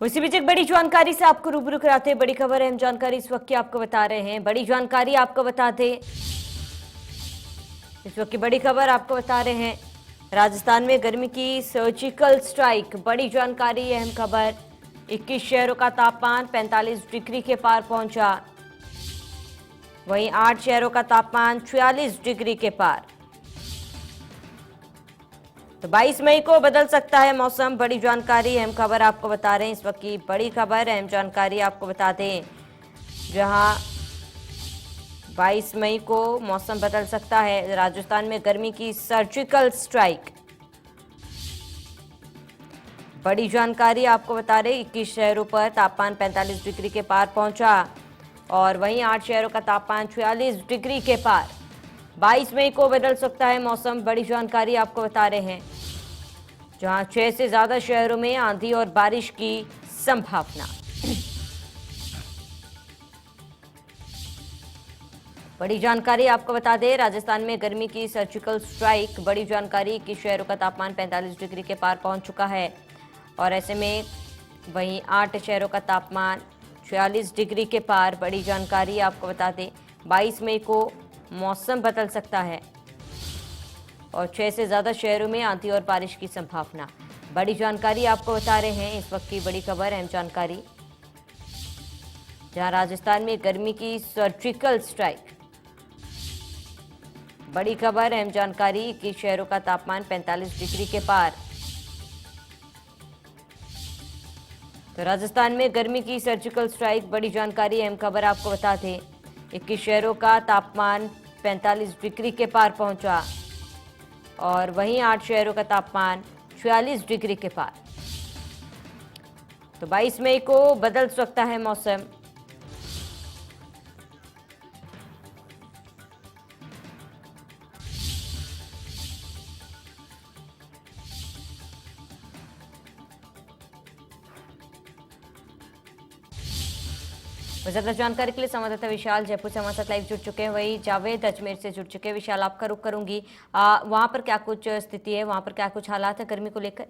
उसी बीच एक बड़ी जानकारी से आपको रूबरू कराते हैं। बड़ी खबर है, हम जानकारी इस वक्त की आपको बता रहे हैं। बड़ी जानकारी आपको बता दें, इस वक्त की बड़ी खबर आपको बता रहे हैं। राजस्थान में गर्मी की सर्जिकल स्ट्राइक, बड़ी जानकारी, अहम खबर। 21 शहरों का तापमान 45 डिग्री के पार पहुंचा। वहीं 8 शहरों का तापमान 46 डिग्री के पार। तो 22 मई को बदल सकता है मौसम, बड़ी जानकारी, अहम खबर आपको बता रहे हैं। इस वक्त की बड़ी खबर, अहम जानकारी आपको बता दें, जहां 22 मई को मौसम बदल सकता है। राजस्थान में गर्मी की सर्जिकल स्ट्राइक, बड़ी जानकारी आपको बता रहे, 21 शहरों पर तापमान 45 डिग्री के पार पहुंचा और वहीं 8 शहरों का तापमान 46 डिग्री के पार। 22 मई को बदल सकता है मौसम, बड़ी जानकारी आपको बता रहे हैं, जहां 6 से ज्यादा शहरों में आंधी और बारिश की संभावना। बड़ी जानकारी आपको बता दें, राजस्थान में गर्मी की सर्जिकल स्ट्राइक, बड़ी जानकारी कि शहरों का तापमान 45 डिग्री के पार पहुंच चुका है और ऐसे में वहीं 8 शहरों का तापमान 46 डिग्री के पार। बड़ी जानकारी आपको बता दें, 22 मई को मौसम बदल सकता है और 6 से ज्यादा शहरों में आंधी और बारिश की संभावना। बड़ी जानकारी आपको बता रहे हैं, इस वक्त की बड़ी खबर, अहम जानकारी, जहां राजस्थान में गर्मी की सर्जिकल स्ट्राइक, बड़ी खबर, अहम जानकारी कि शहरों का तापमान 45 डिग्री के पार। तो राजस्थान में गर्मी की सर्जिकल स्ट्राइक, बड़ी जानकारी, अहम खबर आपको बता दें, 21 शहरों का तापमान 45 डिग्री के पार पहुंचा और वहीं 8 शहरों का तापमान 46 डिग्री के पार। तो 22 मई को बदल सकता है मौसम। ज्यादा जानकारी के लिए संवाददाता विशाल जयपुर से हमारे साथ लाइव जुड़ चुके हैं, वही जावेद अजमेर से जुड़ चुके हैं। विशाल, आपका रुख करूंगी, वहां पर क्या कुछ स्थिति है, वहां पर क्या कुछ हालात है गर्मी को लेकर?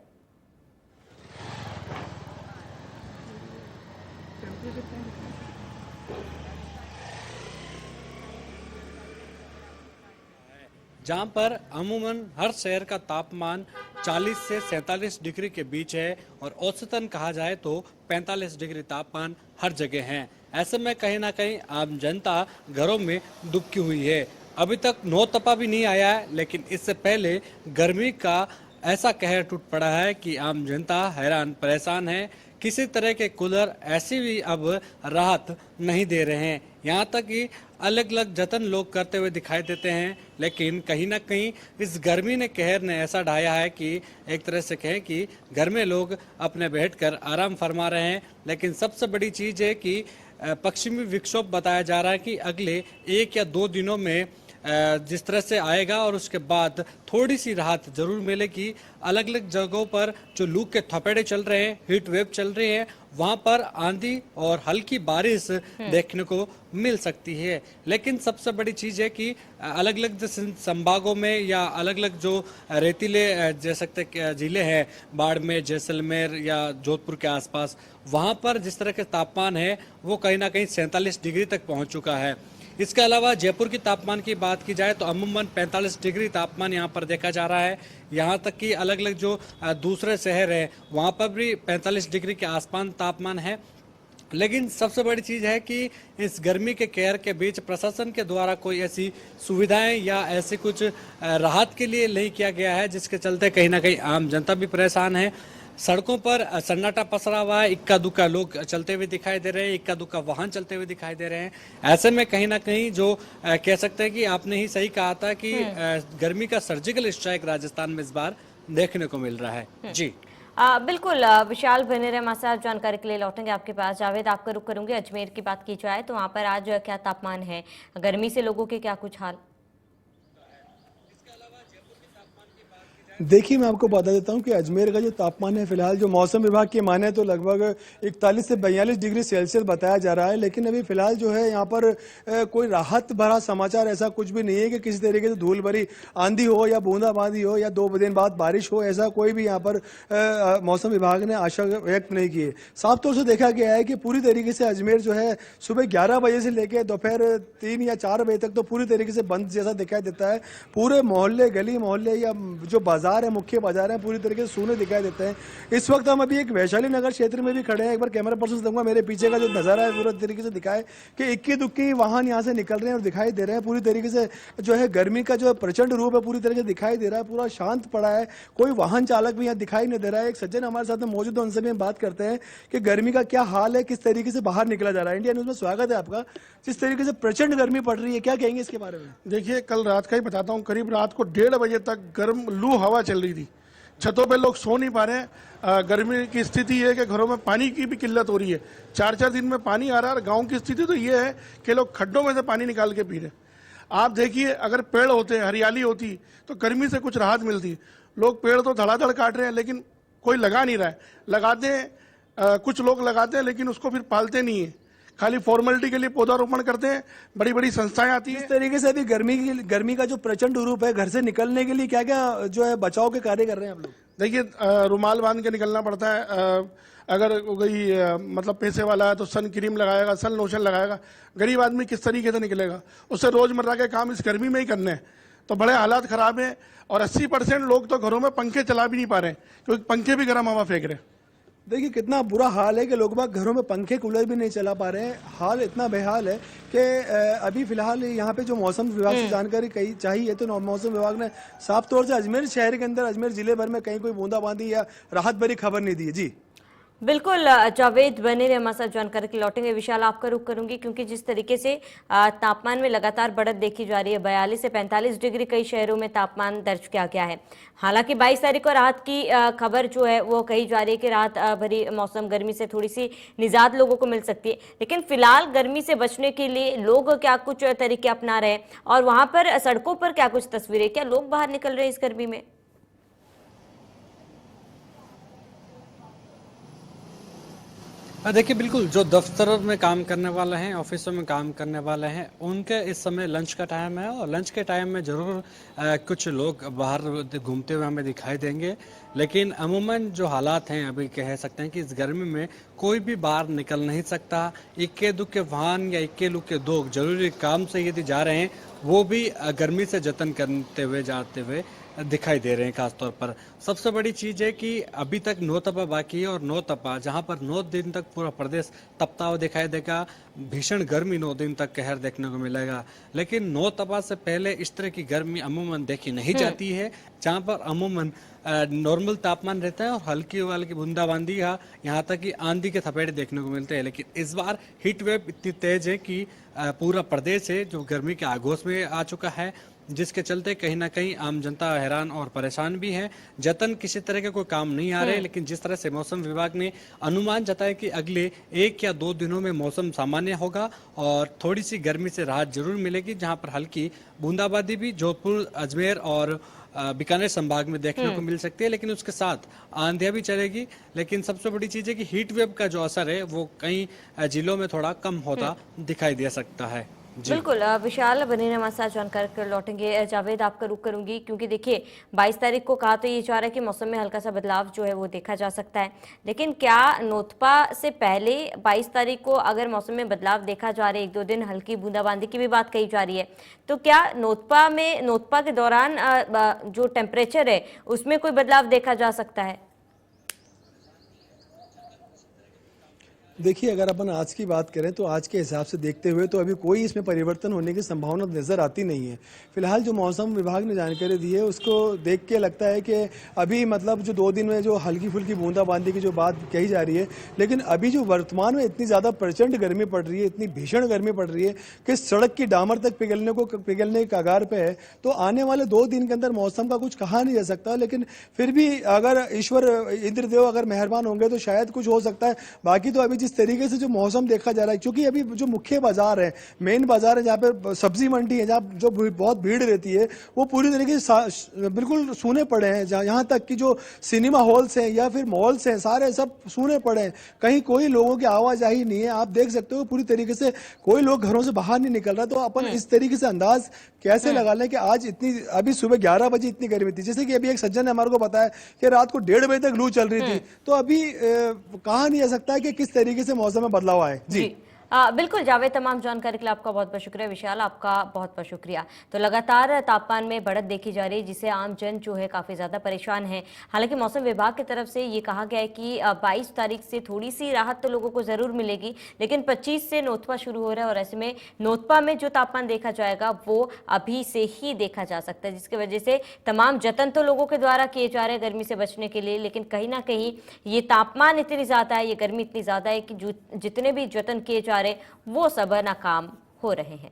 जहां पर अमूमन हर शहर का तापमान 40 से 47 डिग्री के बीच है और औसतन कहा जाए तो 45 डिग्री तापमान हर जगह है। ऐसे में कहीं ना कहीं आम जनता घरों में दुबकी हुई है। अभी तक नौ तपा भी नहीं आया है, लेकिन इससे पहले गर्मी का ऐसा कहर टूट पड़ा है कि आम जनता हैरान परेशान है। किसी तरह के कूलर ऐसी भी अब राहत नहीं दे रहे हैं। यहाँ तक कि अलग अलग जतन लोग करते हुए दिखाई देते हैं, लेकिन कहीं ना कहीं इस गर्मी ने कहर ने ऐसा ढाया है कि एक तरह से कहें कि घर में लोग अपने बैठकर आराम फरमा रहे हैं। लेकिन सबसे बड़ी चीज है कि पश्चिमी विक्षोभ बताया जा रहा है कि अगले 1 या 2 दिनों में जिस तरह से आएगा और उसके बाद थोड़ी सी राहत जरूर मिलेगी। अलग अलग जगहों पर जो लू के थपेड़े चल रहे हैं, हीट वेव चल रही है, वहां पर आंधी और हल्की बारिश देखने को मिल सकती है। लेकिन सबसे बड़ी चीज है कि अलग अलग संभागों में या अलग अलग जो रेतीले जैसे जिले हैं, बाड़मेर, जैसलमेर या जोधपुर के आसपास, वहां पर जिस तरह के तापमान है वो कहीं ना कहीं 47 डिग्री तक पहुंच चुका है। इसके अलावा जयपुर की तापमान की बात की जाए तो अमूमन 45 डिग्री तापमान यहाँ पर देखा जा रहा है। यहाँ तक कि अलग अलग जो दूसरे शहर है वहाँ पर भी 45 डिग्री के आसपास तापमान है। लेकिन सबसे बड़ी चीज है कि इस गर्मी के कहर के बीच प्रशासन के द्वारा कोई ऐसी सुविधाएं या ऐसे कुछ राहत के लिए नहीं किया गया है, जिसके चलते कहीं ना कहीं आम जनता भी परेशान है। सड़कों पर सन्नाटा पसरा हुआ है, इक्का दुक्का लोग चलते हुए दिखाई दे रहे हैं, इक्का दुक्का वाहन चलते हुए दिखाई दे रहे हैं। ऐसे में कहीं ना कहीं जो कह सकते हैं कि आपने ही सही कहा था कि गर्मी का सर्जिकल स्ट्राइक राजस्थान में इस बार देखने को मिल रहा है। जी बिल्कुल, विशाल बने रहे हमारे साथ, जानकारी के लिए लौटेंगे आपके पास। जावेद, आपका रुख करूंगी, अजमेर की बात की जाए तो वहां पर आज क्या तापमान है, गर्मी से लोगों के क्या कुछ हाल? देखिए, मैं आपको बता देता हूं कि अजमेर का जो तापमान है फिलहाल, जो मौसम विभाग की माने तो लगभग 41 से 42 डिग्री सेल्सियस बताया जा रहा है। लेकिन अभी फिलहाल जो है यहाँ पर कोई राहत भरा समाचार ऐसा कुछ भी नहीं है कि किसी तरीके से धूल भरी आंधी हो या बूंदाबांदी हो या 2 दिन बाद बारिश हो, ऐसा कोई भी यहाँ पर मौसम विभाग ने आशा व्यक्त नहीं की है। साफ तौर से देखा गया है कि पूरी तरीके से अजमेर जो है सुबह 11 बजे से लेकर दोपहर 3 या 4 बजे तक तो पूरी तरीके से बंद जैसा दिखाई देता है। पूरे मोहल्ले, गली मोहल्ले या जो बाजार है, मुख्य बाजार है, पूरी तरीके से सूने दिखाई देते हैं। इस वक्त हम अभी एक वैशाली नगर क्षेत्र में भी खड़े हैं। एक बार कैमरा पर्सन से दूंगा, मेरे पीछे का जो नजारा है पूरा तरीके से दिखाए कि इक्की दुक्की वाहन यहाँ से निकल रहे हैं और दिखाई दे रहे हैं। पूरी तरीके से जो है गर्मी का जो प्रचंड रूप है पूरी तरीके से दिखाई दे रहा है। पूरा शांत पड़ा है, कोई वाहन चालक भी यहाँ दिखाई नहीं दे रहा है। एक सज्जन हमारे साथ में मौजूद है, उनसे भी हम बात करते हैं कि गर्मी का क्या हाल है, किस तरीके से बाहर निकला जा रहा है। इंडिया न्यूज में स्वागत है आपका। जिस तरीके से प्रचंड गर्मी पड़ रही है, क्या कहेंगे इसके बारे में? देखिए, कल रात का ही बताता हूँ, करीब रात को 1:30 बजे तक गर्म लू हवा चल रही थी। छतों पे लोग सो नहीं पा रहे हैं। गर्मी की स्थिति है कि घरों में पानी की भी किल्लत हो रही है। 4-4 दिन में पानी आ रहा है। और गाँव की स्थिति तो ये है कि लोग खड्डों में से पानी निकाल के पी रहे। आप देखिए, अगर पेड़ होते, हरियाली होती तो गर्मी से कुछ राहत मिलती। लोग पेड़ तो धड़ाधड़ काट रहे हैं, लेकिन कोई लगा नहीं रहा है। लगाते हैं, कुछ लोग लगाते हैं, लेकिन उसको फिर पालते नहीं है, खाली फॉर्मेलिटी के लिए पौधारोपण करते हैं। बड़ी बड़ी संस्थाएं आती हैं। इस तरीके से अभी गर्मी का जो प्रचंड रूप है, घर से निकलने के लिए क्या क्या जो है बचाव के कार्य कर रहे हैं आप लोग? देखिए, रुमाल बांध के निकलना पड़ता है। अगर कोई मतलब पैसे वाला है तो सन क्रीम लगाएगा, सन लोशन लगाएगा। गरीब आदमी किस तरीके से निकलेगा? उससे रोजमर्रा के काम इस गर्मी में ही करने हैं, तो बड़े हालात खराब हैं। और 80% लोग तो घरों में पंखे चला भी नहीं पा रहे, क्योंकि पंखे भी गर्म हवा फेंक रहे हैं। देखिए कितना बुरा हाल है कि लोग बाग घरों में पंखे कूलर भी नहीं चला पा रहे हैं। हाल इतना बेहाल है कि अभी फिलहाल यहाँ पे जो मौसम विभाग से जानकारी कही चाहिए तो मौसम विभाग ने साफ तौर से अजमेर शहर के अंदर, अजमेर जिले भर में कहीं कोई बूंदाबांदी या राहत भरी खबर नहीं दी है। जी बिल्कुल जावेद, बने रहे हमारे साथ जानकारी के लौटेंगे। विशाल, आपका रुख करूंगी क्योंकि जिस तरीके से तापमान में लगातार बढ़त देखी जा रही है, 42 से 45 डिग्री कई शहरों में तापमान दर्ज किया गया है। हालांकि 22 तारीख को राहत की खबर जो है वो कही जा रही है कि राहत भरी मौसम, गर्मी से थोड़ी सी निजात लोगों को मिल सकती है। लेकिन फिलहाल गर्मी से बचने के लिए लोग क्या कुछ तरीके अपना रहे हैं और वहां पर सड़कों पर क्या कुछ तस्वीरें, क्या लोग बाहर निकल रहे हैं इस गर्मी में? देखिए, बिल्कुल जो दफ्तर में काम करने वाले हैं, ऑफिसों में काम करने वाले हैं, उनके इस समय लंच का टाइम है और लंच के टाइम में ज़रूर कुछ लोग बाहर घूमते हुए हमें दिखाई देंगे। लेकिन अमूमन जो हालात हैं, अभी कह सकते हैं कि इस गर्मी में कोई भी बाहर निकल नहीं सकता। इक्के दुक्के वाहन या इक्के दुक्के लोग जरूरी काम से यदि जा रहे हैं, वो भी गर्मी से जतन करते हुए जाते हुए दिखाई दे रहे हैं। खासतौर पर सबसे बड़ी चीज है कि अभी तक 9 तपा बाकी है और 9 तपा, जहां पर 9 दिन तक पूरा प्रदेश तपता हुआ दिखाई देगा। भीषण गर्मी 9 दिन तक कहर देखने को मिलेगा। लेकिन 9 तपा से पहले इस तरह की गर्मी अमूमन देखी नहीं जाती है, जहां पर अमूमन नॉर्मल तापमान रहता है और हल्की हल्की बूंदाबांदी या यहाँ तक कि आंधी के थपेड़े देखने को मिलते हैं। लेकिन इस बार हीट वेव इतनी तेज है कि पूरा प्रदेश है जो गर्मी के आगोश में आ चुका है, जिसके चलते कहीं ना कहीं आम जनता हैरान और परेशान भी है। जतन किसी तरह के कोई काम नहीं आ रहे। लेकिन जिस तरह से मौसम विभाग ने अनुमान जताया कि अगले 1 या 2 दिनों में मौसम सामान्य होगा और थोड़ी सी गर्मी से राहत जरूर मिलेगी, जहां पर हल्की बूंदाबांदी भी जोधपुर, अजमेर और बीकानेर संभाग में देखने को मिल सकती है। लेकिन उसके साथ आंधियां भी चलेगी। लेकिन सबसे बड़ी चीज है कि हीट वेव का जो असर है वो कई जिलों में थोड़ा कम होता दिखाई दे सकता है। बिल्कुल विशाल, बने हमारे साथ जानकारी कर लौटेंगे। जावेद, आपका रुख करूंगी क्योंकि देखिए 22 तारीख को कहा तो ये जा रहा है कि मौसम में हल्का सा बदलाव जो है वो देखा जा सकता है। लेकिन क्या नोतपा से पहले 22 तारीख को अगर मौसम में बदलाव देखा जा रहा है, 1-2 दिन हल्की बूंदाबांदी की भी बात कही जा रही है, तो क्या नोतपा के दौरान जो टेम्परेचर है उसमें कोई बदलाव देखा जा सकता है? देखिए, अगर अपन आज की बात करें तो आज के हिसाब से देखते हुए तो अभी कोई इसमें परिवर्तन होने की संभावना नज़र आती नहीं है। फिलहाल जो मौसम विभाग ने जानकारी दी है उसको देख के लगता है कि अभी मतलब जो 2 दिन में जो हल्की फुल्की बूंदाबांदी की जो बात कही जा रही है, लेकिन अभी जो वर्तमान में इतनी ज़्यादा प्रचंड गर्मी पड़ रही है, इतनी भीषण गर्मी पड़ रही है कि सड़क की डामर तक पिघलने के कगार पे है। तो आने वाले 2 दिन के अंदर मौसम का कुछ कहा नहीं जा सकता। लेकिन फिर भी अगर ईश्वर इंद्रदेव अगर मेहरबान होंगे तो शायद कुछ हो सकता है। बाकी तो अभी जिस तरीके से जो मौसम देखा जा रहा है, क्योंकि अभी जो मुख्य बाजार है, मेन बाजार है जहाँ पे सब्जी मंडी है, जहाँ जो बहुत भीड़ रहती है, वो पूरी तरीके से बिल्कुल सूने पड़े हैं। यहाँ तक कि जो सिनेमा हॉल्स हैं या फिर मॉल्स हैं, सारे सब सूने पड़े हैं। कहीं कोई लोगों की आवाजाही नहीं है। आप देख सकते हो पूरी तरीके से कोई लोग घरों से बाहर नहीं निकल रहा। तो अपन इस तरीके से अंदाज कैसे लगा लें कि आज इतनी, अभी सुबह 11 बजे इतनी गर्मी थी, जैसे कि अभी एक सज्जन ने हमारे को बताया कि रात को 1:30 बजे तक लू चल रही थी। तो अभी कहा नहीं जा सकता है कि किस तरीके से मौसम में बदलाव आए। जी बिल्कुल जावेद, तमाम जानकारी के लिए आपका बहुत बहुत शुक्रिया। विशाल, आपका बहुत बहुत शुक्रिया। तो लगातार तापमान में बढ़त देखी जा रही है, जिससे आम जन जो है काफ़ी ज़्यादा परेशान है। हालांकि मौसम विभाग की तरफ से ये कहा गया है कि 22 तारीख से थोड़ी सी राहत तो लोगों को ज़रूर मिलेगी, लेकिन 25 से नोतपा शुरू हो रहा है और ऐसे में नोतपा में जो तापमान देखा जाएगा वो अभी से ही देखा जा सकता है, जिसकी वजह से तमाम जतन तो लोगों के द्वारा किए जा रहे हैं गर्मी से बचने के लिए, लेकिन कहीं ना कहीं ये तापमान इतनी ज़्यादा है, ये गर्मी इतनी ज़्यादा है कि जितने भी जतन किए जा रहे वो सब नाकाम हो रहे हैं।